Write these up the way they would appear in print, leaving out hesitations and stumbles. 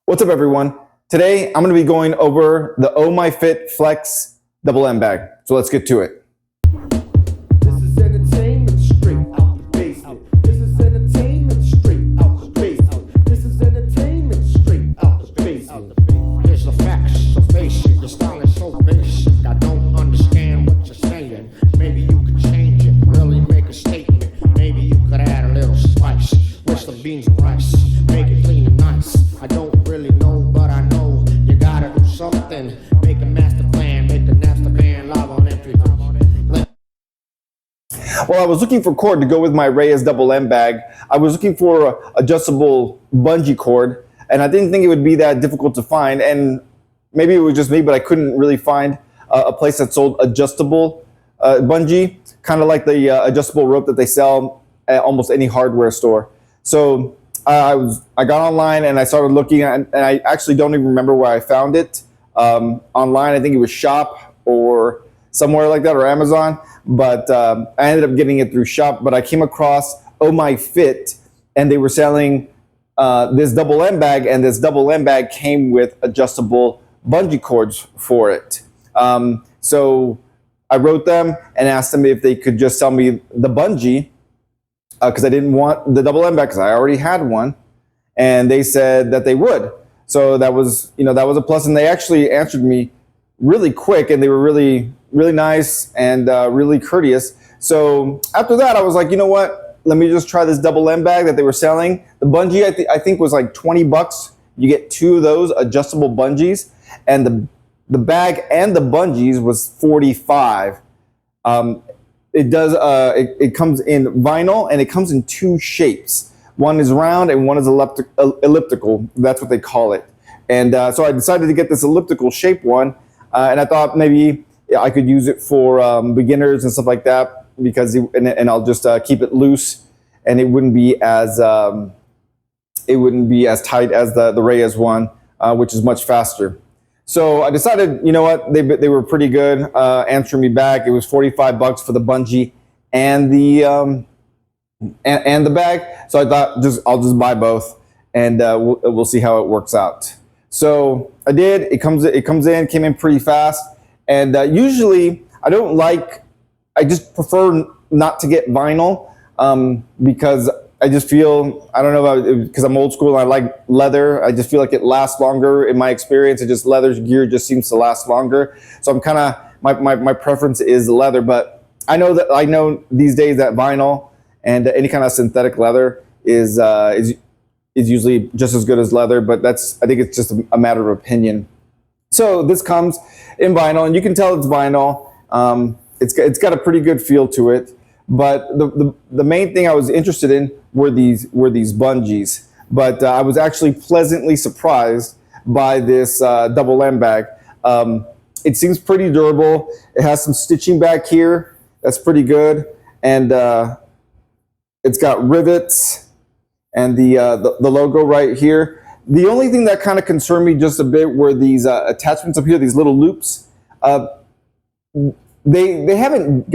What's up, everyone? Today, I'm going to be going over the Oh My Fit Flex double M bag. So let's get to it. This is entertainment straight out the basement. This is entertainment straight out the basement. This is entertainment straight out the basement. Here's the facts, so basic. Your style is so basic. I don't understand what you're saying. Maybe you could change it, really make a statement. Maybe you could add a little spice with some beans and rice. Make it clean and nice. I don't really know, but I know you gotta do something. Make a master plan, make the master plan live on MP3. Well, I was looking for cord to go with my Reyes double M bag. I was looking for an adjustable bungee cord, and I didn't think it would be that difficult to find. And maybe it was just me, but I couldn't really find a place that sold adjustable bungee, kind of like the adjustable rope that they sell at almost any hardware store. So I got online and I started looking, and I actually don't even remember where I found it online. I think it was Shop or somewhere like that, or Amazon. But I ended up getting it through Shop. But I came across Oh My Fit, and they were selling this double M bag, and this double M bag came with adjustable bungee cords for it. So I wrote them and asked them if they could just sell me the bungee, because I didn't want the double M bag because I already had one, and they said that they would. So that was, that was a plus, and they actually answered me really quick, and they were really nice and really courteous. So after that, I was like, you know what? Let me just try this double M bag that they were selling. The bungee, I think was like $20. You get two of those adjustable bungees, and the bag and the bungees was $45. It does. It comes in vinyl, and it comes in two shapes. One is round and one is elliptical. That's what they call it. And so I decided to get this elliptical shape one, and I thought maybe I could use it for beginners and stuff like that, because and I'll just keep it loose, and it wouldn't be as tight as the Reyes one, which is much faster. So I decided, you know what, they were pretty good, answering me back. It was $45 for the bungee and the and the bag. So I thought I'll just buy both, and we'll see how it works out. So I did. It came in pretty fast, and usually I just prefer not to get vinyl, because I just feel, I don't know about it, because I'm old school and I like leather. I just feel like it lasts longer. In my experience, leather gear just seems to last longer. So I'm kind of, my preference is leather, but I know these days that vinyl and any kind of synthetic leather is usually just as good as leather, but I think it's just a matter of opinion. So this comes in vinyl, and you can tell it's vinyl. It's got a pretty good feel to it. But the main thing I was interested in were these bungees. But I was actually pleasantly surprised by this double M bag. It seems pretty durable. It has some stitching back here that's pretty good, and it's got rivets and the logo right here. The only thing that kind of concerned me just a bit were these attachments up here, these little loops. They haven't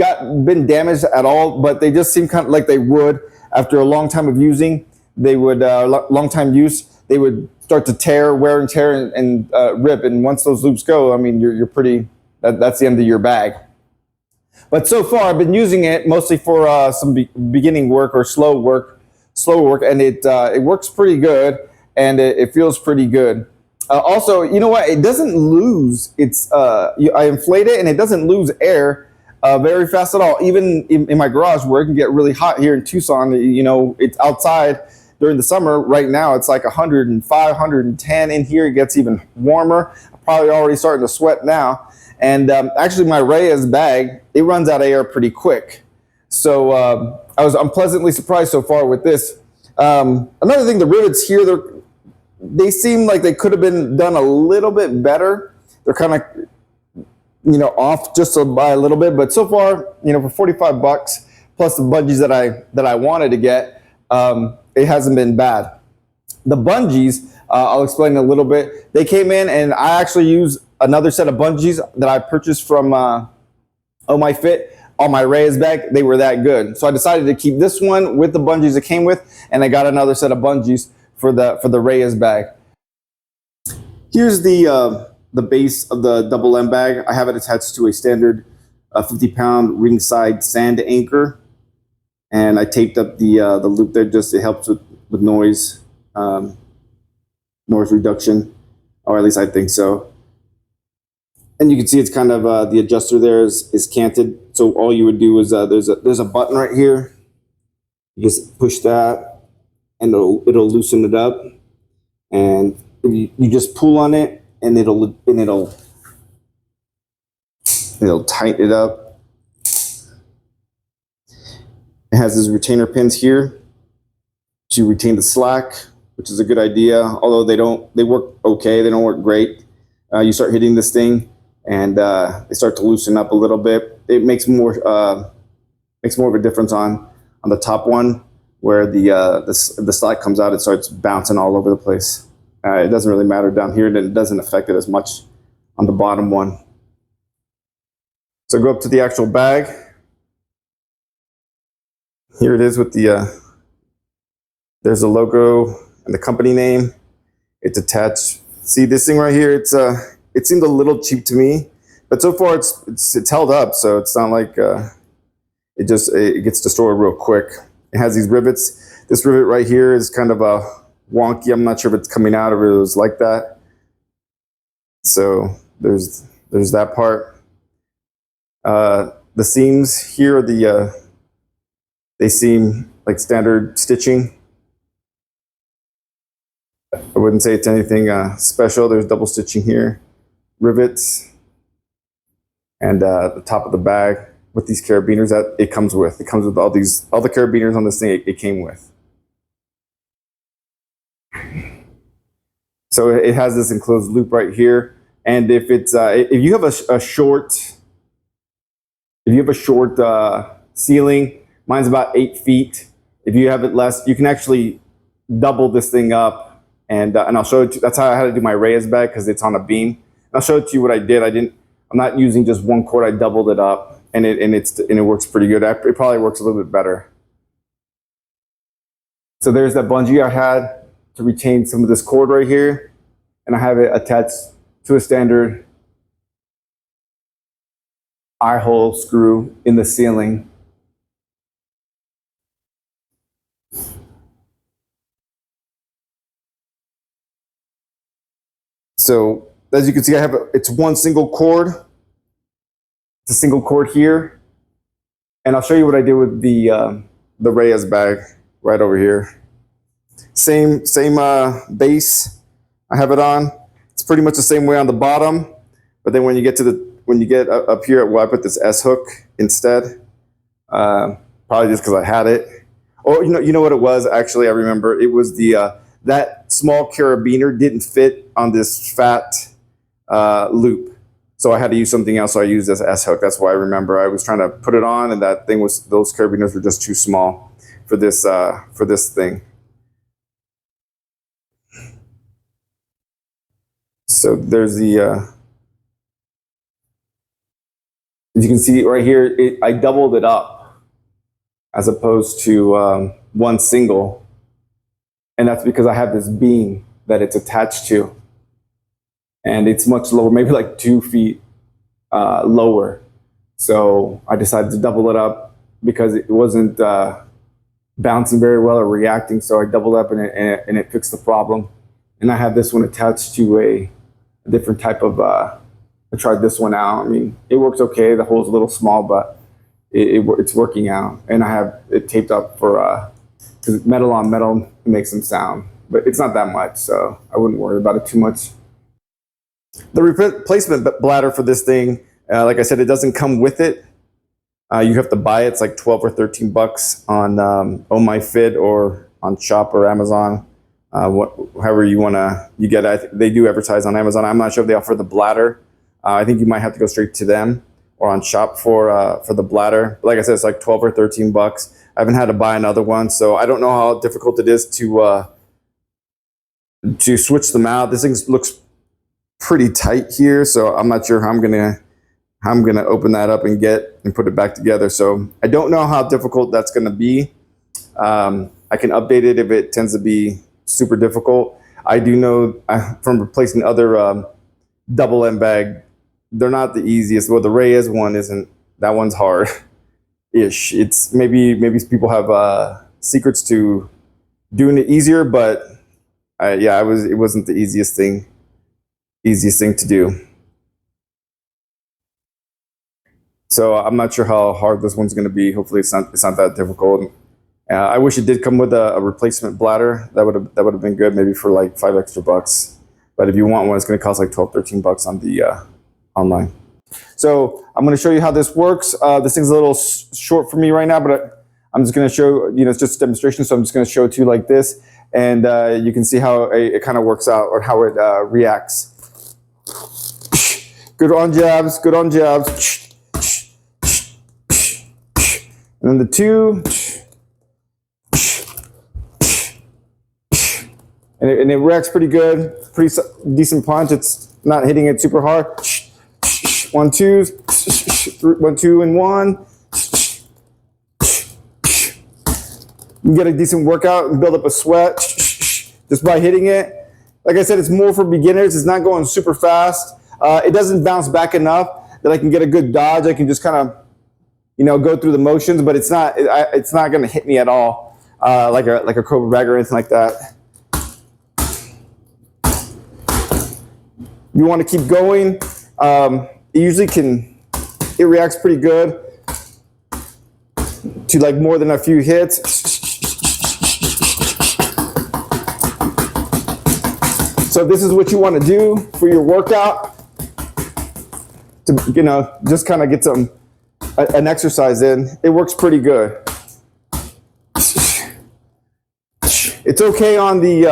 been damaged at all, but they just seem kind of like they would after a long time of using. They would long time use. They would start to wear and tear, and rip. And once those loops go, I mean, you're pretty. That's the end of your bag. But so far, I've been using it mostly for some beginning work or slow work, and it works pretty good, and it feels pretty good. Also, you know what? It doesn't lose its. I inflate it, and it doesn't lose air very fast at all. Even in my garage, where it can get really hot here in Tucson, it's outside during the summer. Right now, it's like 105, 110. In here, it gets even warmer. I'm probably already starting to sweat now. And actually, my Reyes bag, it runs out of air pretty quick. So I'm pleasantly surprised so far with this. Another thing, the rivets here, they seem like they could have been done a little bit better. They're kind of, off just by a little bit. But so far, for $45 plus the bungees that I wanted to get, it hasn't been bad. The bungees, I'll explain a little bit. They came in, and I actually used another set of bungees that I purchased from Oh My Fit on my Reyes bag. They were that good. So I decided to keep this one with the bungees it came with, and I got another set of bungees for the Reyes bag. Here's the base of the double M bag. I have it attached to a standard 50-pound ringside sand anchor, and I taped up the loop there. Just it helps with noise noise reduction, or at least I think so. And you can see it's kind of the adjuster there is canted. So all you would do is there's a button right here. You just push that, and it'll loosen it up, and you just pull on it, and it'll tighten it up. It has these retainer pins here to retain the slack, which is a good idea. Although they work okay, they don't work great. You start hitting this thing, and they start to loosen up a little bit. It makes more of a difference on the top one, where the slack comes out. It starts bouncing all over the place. It doesn't really matter down here, and it doesn't affect it as much on the bottom one. So go up to the actual bag. Here it is with there's a logo and the company name. It's attached. See this thing right here? It seemed a little cheap to me, but so far it's held up. So it's not like it gets destroyed real quick. It has these rivets. This rivet right here is kind of wonky. I'm not sure if it's coming out or if it was like that. So there's that part. The seams here are they seem like standard stitching. I wouldn't say it's anything special. There's double stitching here, rivets, and the top of the bag with these carabiners that it comes with. It comes with all the carabiners on this thing it came with. So it has this enclosed loop right here, and if you have a short ceiling, mine's about 8 feet. If you have it less, you can actually double this thing up, and I'll show it to you. That's how I had to do my Reyes bag, because it's on a beam. And I'll show it to you what I did. I'm not using just one cord. I doubled it up, and it works pretty good. It probably works a little bit better. So there's that bungee I had to retain some of this cord right here, and I have it attached to a standard eye hole screw in the ceiling. So as you can see, it's one single cord. It's a single cord here, and I'll show you what I did with the Reyes bag right over here. Same base I have it on. It's pretty much the same way on the bottom, but then when you get up here, well, I put this S hook instead. Probably just because I had it. Or you know what it was, actually, I remember. It was that small carabiner didn't fit on this fat loop. So I had to use something else, so I used this S hook. That's why I remember. I was trying to put it on, and those carabiners were just too small for this thing. So there's as you can see right here, I doubled it up as opposed to one single. And that's because I have this beam that it's attached to. And it's much lower, maybe like 2 feet lower. So I decided to double it up because it wasn't bouncing very well or reacting. So I doubled up, and it fixed the problem. And I have this one attached to a different type of, I tried this one out. I mean, it works okay. The hole's a little small, but it's working out. And I have it taped up because metal on metal makes some sound, but it's not that much, so I wouldn't worry about it too much. The replacement bladder for this thing, like I said, it doesn't come with it. You have to buy it. It's like 12 or 13 bucks on Oh My Fit or on Shop or Amazon. However you get it. They do advertise on Amazon. I'm not sure if they offer the bladder. I think you might have to go straight to them or on Shop for the bladder. Like I said, it's like 12 or 13 bucks. I haven't had to buy another one, so I don't know how difficult it is to switch them out. This thing looks pretty tight here, so I'm not sure how I'm gonna open that up and put it back together. So I don't know how difficult that's gonna be. I can update it if it tends to be super difficult. I do know from replacing other double end bag, they're not the easiest. Well, the Reyes one isn't. That one's hard ish. It's maybe people have secrets to doing it easier, but it wasn't the easiest thing to do. So I'm not sure how hard this one's going to be. Hopefully it's not that difficult. I wish it did come with a replacement bladder. That would have been good, maybe for like $5 extra. But if you want one, it's going to cost like $12-13 on the online. So I'm going to show you how this works. This thing's a little short for me right now, but I'm just going to show, it's just a demonstration. So I'm just going to show it to you like this, and you can see how it kind of works out, or how it reacts. Good on jabs, good on jabs. And then the 2. And it reacts pretty good, pretty decent punch. It's not hitting it super hard. 1, 2, 1, 2, and 1. You get a decent workout and build up a sweat just by hitting it. Like I said, it's more for beginners. It's not going super fast. It doesn't bounce back enough that I can get a good dodge. I can just kind of, go through the motions, but it's not going to hit me at all, like a cobra bag or anything like that. You want to keep going. It reacts pretty good to like more than a few hits. So this is what you want to do for your workout to, just kind of get an exercise in. It works pretty good. It's okay on the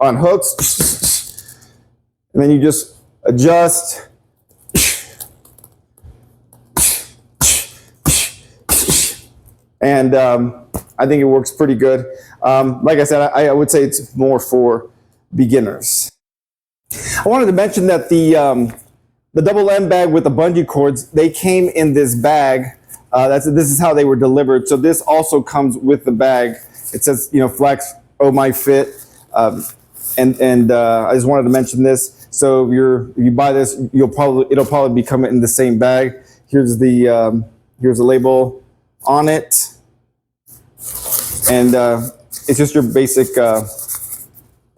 on hooks, and then you just adjust. And I think it works pretty good. Like I said, I would say it's more for beginners. I wanted to mention that the double end bag with the bungee cords, they came in this bag. This is how they were delivered. So this also comes with the bag. It says, Flex, oh my fit. And I just wanted to mention this. So if you buy this, it'll probably be coming in the same bag. Here's the label on it, and it's just your basic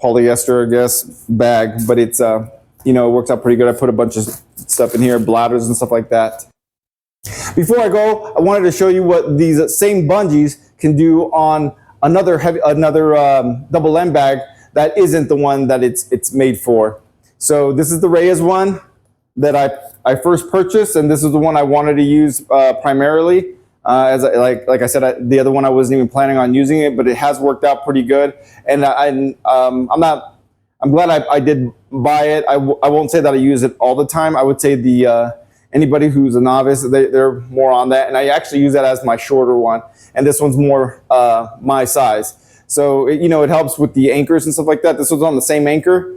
polyester, I guess, bag, but it's it works out pretty good. I put a bunch of stuff in here, bladders and stuff like that. Before I go, I wanted to show you what these same bungees can do on another double end bag that isn't the one that it's made for. So this is the Reyes one that I first purchased, and this is the one I wanted to use primarily. Like I said, the other one I wasn't even planning on using it, but it has worked out pretty good. And I'm glad I did buy it. I won't say that I use it all the time. I would say anybody who's a novice, they're more on that. And I actually use that as my shorter one, and this one's more my size. So it helps with the anchors and stuff like that. This one's on the same anchor.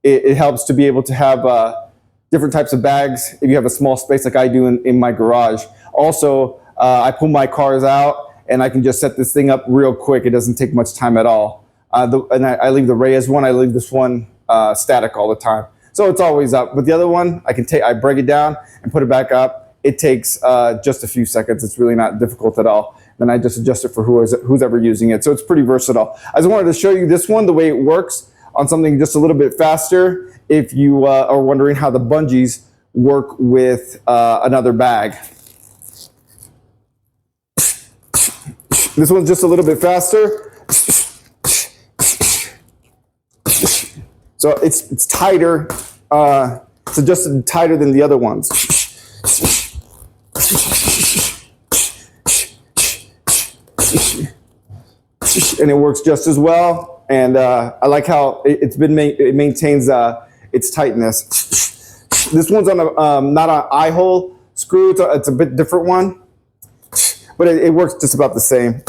It helps to be able to have different types of bags if you have a small space like I do in my garage. Also, I pull my cars out and I can just set this thing up real quick. It doesn't take much time at all. And I leave the Reyes one, I leave this one static all the time. So it's always up. But the other one, I break it down and put it back up. It takes just a few seconds. It's really not difficult at all. Then I just adjust it for who's ever using it. So it's pretty versatile. I just wanted to show you this one, the way it works on something just a little bit faster, if you are wondering how the bungees work with another bag. This one's just a little bit faster. So it's tighter. It's adjusted tighter than the other ones. And it works just as well. And I like how it maintains its tightness. This one's on not an eye hole screw. It's a bit different one. But it works just about the same.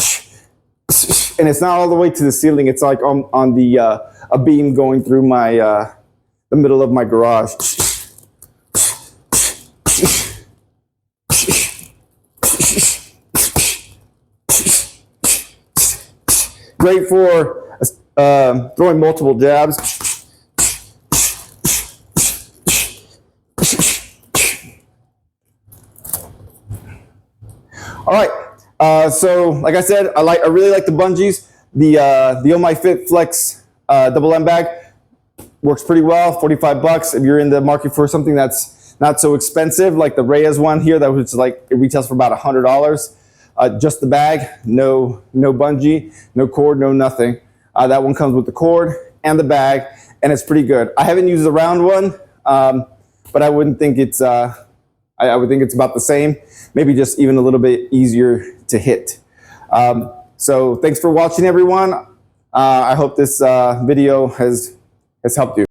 And it's not all the way to the ceiling. It's like on the a beam going through my the middle of my garage. Great for throwing multiple jabs. All right. So like I said, I really like the bungees. The Oh My Fit Flex double M bag works pretty well. $45 if you're in the market for something that's not so expensive, like the Reyes one here, that was like it retails for about $100. Just the bag, no bungee, no cord, no nothing. That one comes with the cord and the bag, and it's pretty good. I haven't used the round one, but I wouldn't think it's. I would think it's about the same, maybe just even a little bit easier to hit. So thanks for watching, everyone. I hope this video has helped you.